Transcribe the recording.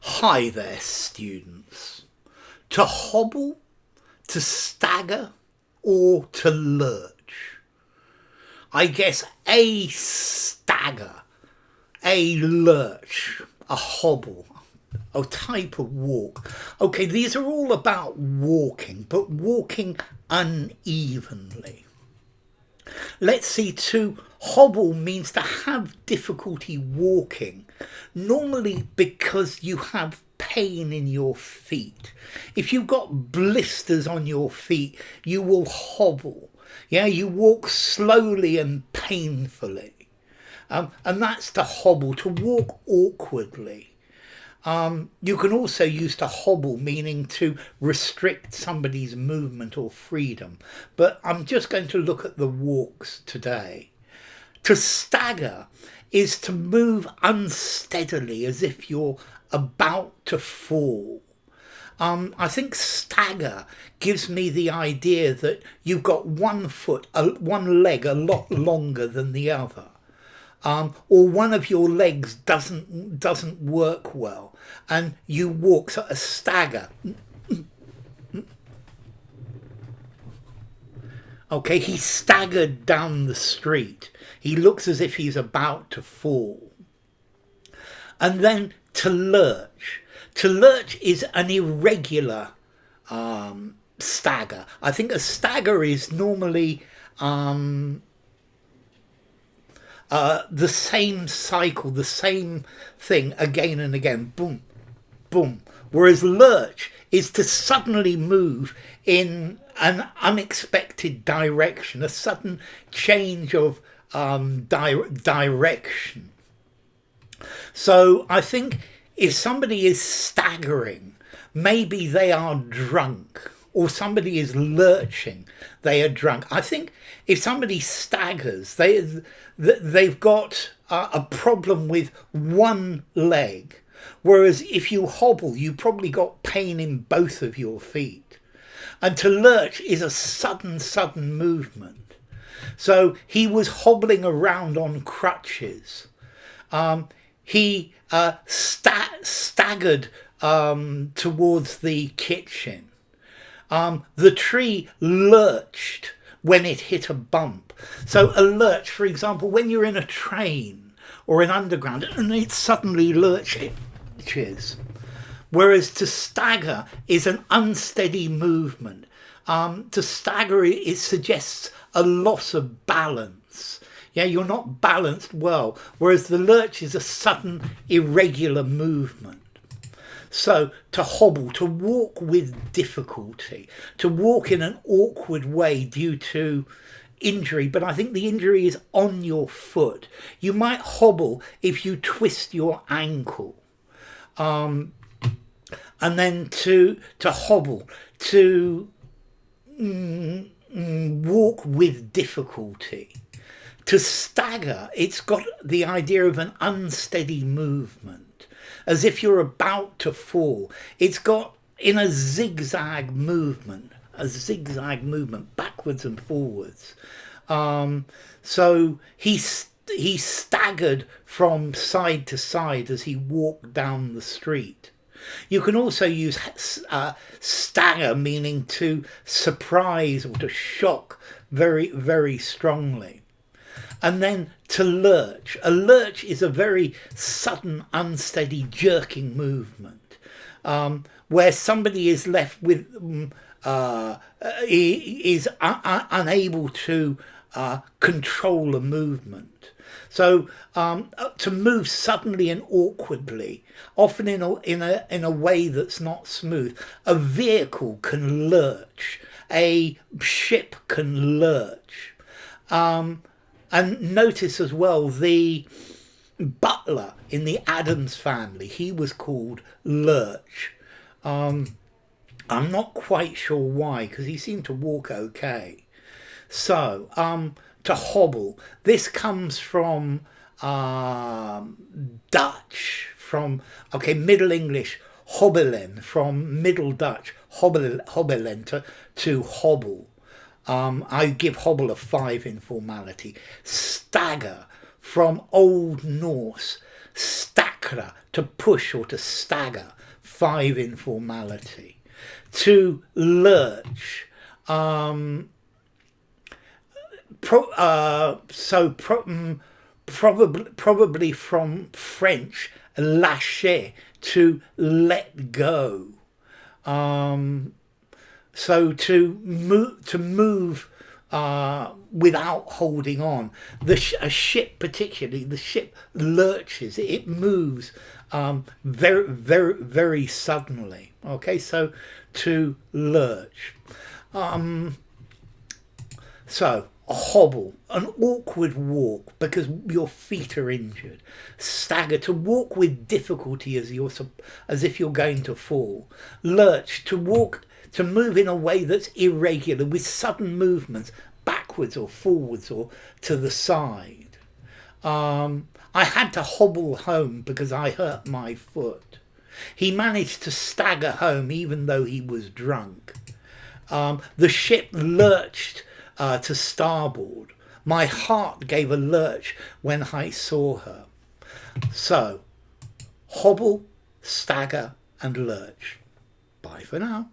Hi there, students. To hobble, to stagger, or to lurch? I guess a stagger, a lurch, a hobble, a type of walk. Okay, these are all about walking, but walking unevenly. Let's see, to hobble means to have difficulty walking, normally because you have pain in your feet. If you've got blisters on your feet, you will hobble. Yeah, you walk slowly and painfully. And that's to hobble, to walk awkwardly. You can also use to hobble, meaning to restrict somebody's movement or freedom. But I'm just going to look at the walks today. To stagger is to move unsteadily as if you're about to fall. I think stagger gives me the idea that you've got one leg a lot longer than the other. Or one of your legs doesn't work well, and you walk sort of stagger. Okay, he staggered down the street. He looks as if he's about to fall. And then to lurch. To lurch is an irregular stagger. I think a stagger is normally the same cycle, the same thing again and again, boom, boom. Whereas lurch is to suddenly move in an unexpected direction, a sudden change of direction. So I think if somebody is staggering, maybe they are drunk, or somebody is lurching, they are drunk. I think if somebody staggers, they've got a problem with one leg, whereas if you hobble, you probably got pain in both of your feet. And to lurch is a sudden movement. So he was hobbling around on crutches. He staggered towards the kitchen. The tree lurched when it hit a bump. So a lurch, for example, when you're in a train or an underground and it suddenly lurches. Whereas to stagger is an unsteady movement. To stagger, it suggests a loss of balance. Yeah, you're not balanced well. Whereas the lurch is a sudden, irregular movement. So to hobble, to walk with difficulty, to walk in an awkward way due to injury, but I think the injury is on your foot. You might hobble if you twist your ankle. And then to hobble, to walk with difficulty. To stagger, it's got the idea of an unsteady movement, as if you're about to fall. It's got in a zigzag movement, backwards and forwards. So he staggered from side to side as he walked down the street. You can also use stagger, meaning to surprise or to shock very, very strongly. And then to lurch. A lurch is a very sudden, unsteady, jerking movement, where somebody is left with, is unable to control a movement. So to move suddenly and awkwardly, often in a way that's not smooth. A vehicle can lurch. A ship can lurch. And notice as well, the butler in the Addams Family, he was called Lurch. I'm not quite sure why, because he seemed to walk okay. So, to hobble, this comes from Dutch, from, Middle English, hobbelen, from Middle Dutch, hobbelen, to hobble. I give hobble a 5 in formality. Stagger, from Old Norse, stack akra, to push or to stagger, 5 informality. To lurch, probably from French lâcher, to let go. So to move without holding on. A ship, particularly the ship, lurches. It moves very suddenly. Okay, so to lurch. So a hobble, an awkward walk because your feet are injured. Stagger, to walk with difficulty as if you're going to fall. Lurch, to move in a way that's irregular with sudden movements backwards or forwards or to the side. I had to hobble home because I hurt my foot. He managed to stagger home even though he was drunk. The ship lurched to starboard. My heart gave a lurch when I saw her. So, hobble, stagger and lurch. Bye for now.